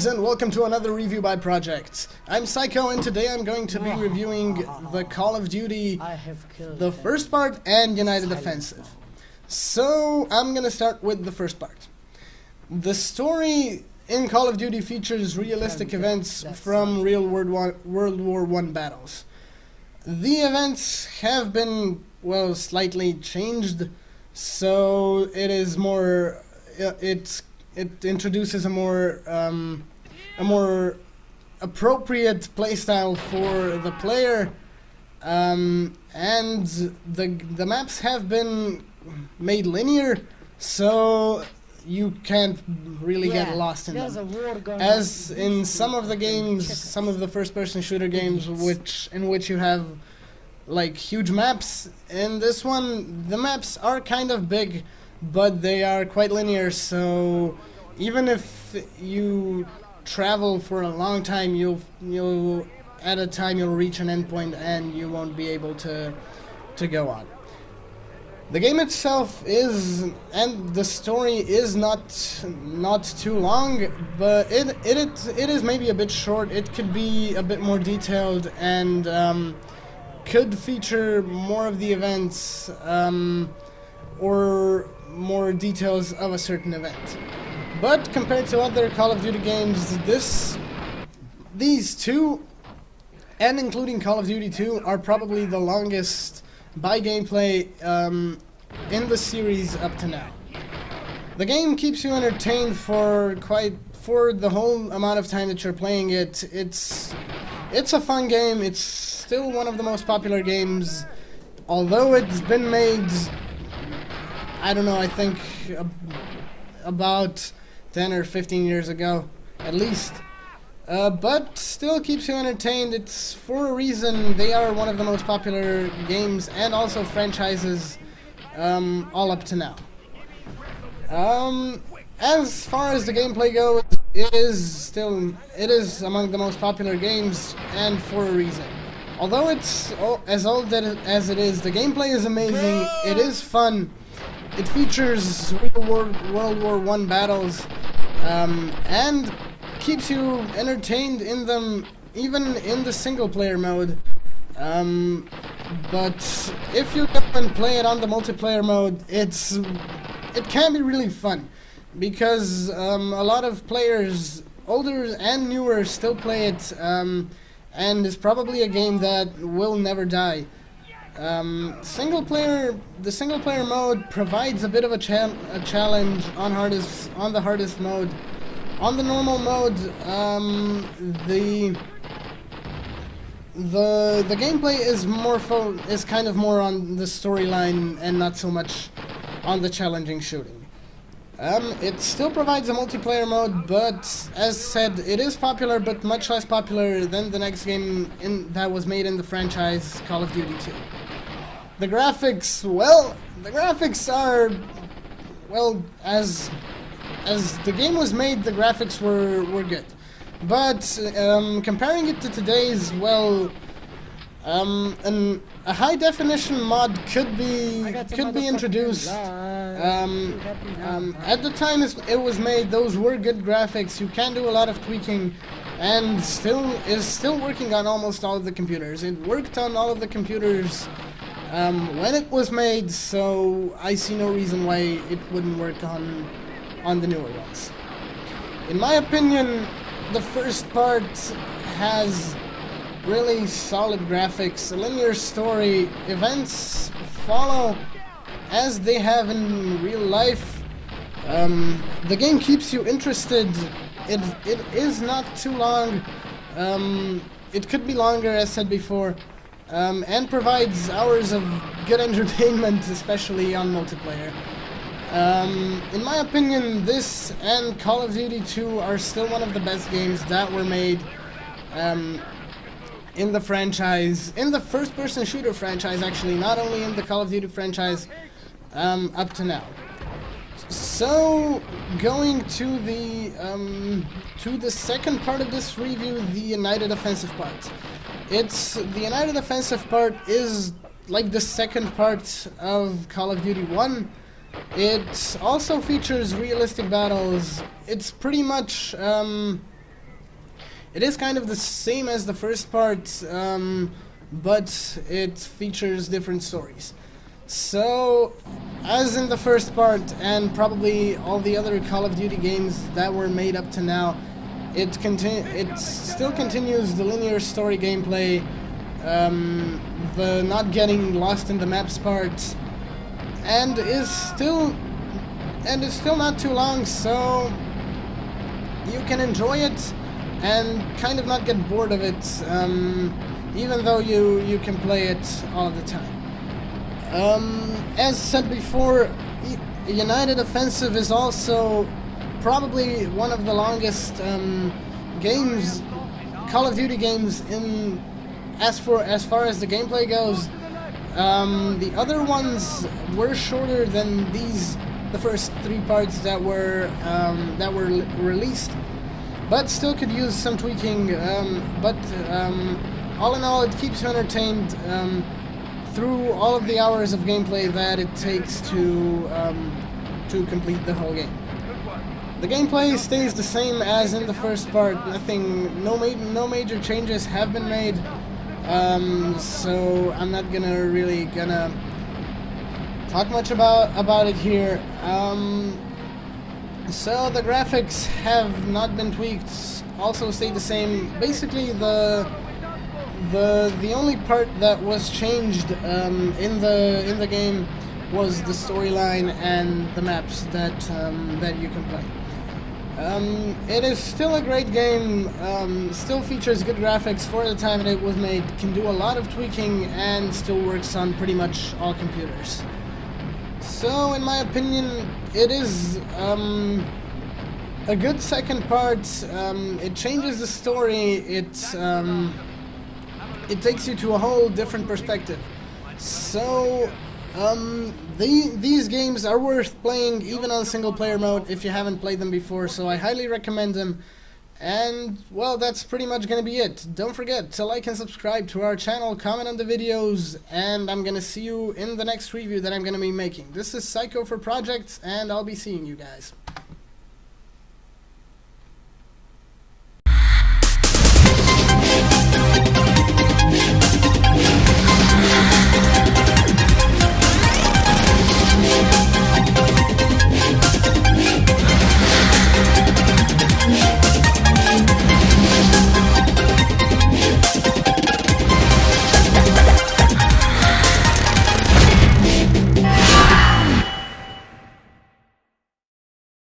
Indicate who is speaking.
Speaker 1: Greetings and welcome to another review by Projects. I'm Psycho and today I'm going to be reviewing the Call of Duty, the first part and United Offensive. So I'm gonna start with the first part. The story in Call of Duty features realistic events from real World War I battles. The events have been, well, slightly changed, so it is more, it introduces a more appropriate playstyle for the player, and the maps have been made linear, so you can't really get lost in them. As in some of the games, some of the first-person shooter games, in which you have like huge maps. In this one, the maps are kind of big, but they are quite linear, so even if you travel for a long time, you'll at a time you'll reach an endpoint and you won't be able to go on. The game itself is, and the story is not too long, but it is maybe a bit short. It could be a bit more detailed and could feature more of the events or more details of a certain event. But compared to other Call of Duty games, these two, and including Call of Duty 2, are probably the longest by gameplay in the series up to now. The game keeps you entertained for the whole amount of time that you're playing it. It's a fun game. It's still one of the most popular games, although it's been made, I don't know, I think about 10 or 15 years ago, at least. But still keeps you entertained. It's for a reason. They are one of the most popular games and also franchises all up to now. As far as the gameplay goes, it is among the most popular games, and for a reason. Although it's as old as it is, the gameplay is amazing. It is fun. It features real World War I battles, and keeps you entertained in them, even in the single-player mode. But if you go and play it on the multiplayer mode, it can be really fun, because a lot of players, older and newer, still play it, and it's probably a game that will never die. The single player mode provides a bit of a challenge on the hardest mode. On the normal mode, the gameplay is kind of more on the storyline and not so much on the challenging shooting. It still provides a multiplayer mode, but as said, it is popular, but much less popular than the next game that was made in the franchise, Call of Duty 2. The graphics, well, are, well, as the game was made, the graphics were good. But comparing it to today's, well, a high definition mod could be introduced. At the time it was made, those were good graphics. You can do a lot of tweaking, and is still working on almost all of the computers. It worked on all of the computers when it was made, so I see no reason why it wouldn't work on the newer ones. In my opinion, the first part has really solid graphics, a linear story, events follow as they have in real life. The game keeps you interested. It is not too long. It could be longer, as said before, and provides hours of good entertainment, especially on multiplayer. In my opinion, this and Call of Duty 2 are still one of the best games that were made in the franchise, in the first-person shooter franchise, actually, not only in the Call of Duty franchise, up to now. So, going to the second part of this review, the United Offensive part. The United Offensive part is like the second part of Call of Duty 1. It also features realistic battles. It's pretty much It is kind of the same as the first part, but it features different stories. So, as in the first part, and probably all the other Call of Duty games that were made up to now, it still continues the linear story gameplay, the not getting lost in the maps part, and is still not too long, so you can enjoy it and kind of not get bored of it, even though you can play it all the time. As said before, United Offensive is also probably one of the longest games, Call of Duty games, as far as the gameplay goes. The other ones were shorter than the first 3 parts that were released, but still could use some tweaking. But all in all, it keeps you entertained through all of the hours of gameplay that it takes to complete the whole game. The gameplay stays the same as in the first part. No major changes have been made. So I'm not really gonna talk much about it here. So the graphics have not been tweaked, also stay the same. Basically, the only part that was changed in the game was the storyline and the maps that you can play. It is still a great game, still features good graphics for the time that it was made, can do a lot of tweaking, and still works on pretty much all computers. So, in my opinion, it is a good second part. It changes the story, it takes you to a whole different perspective. So, these games are worth playing even on single player mode if you haven't played them before, so I highly recommend them. And, well, that's pretty much gonna be it. Don't forget to like and subscribe to our channel, comment on the videos, and I'm gonna see you in the next review that I'm gonna be making. This is Psycho for Projects, and I'll be seeing you guys.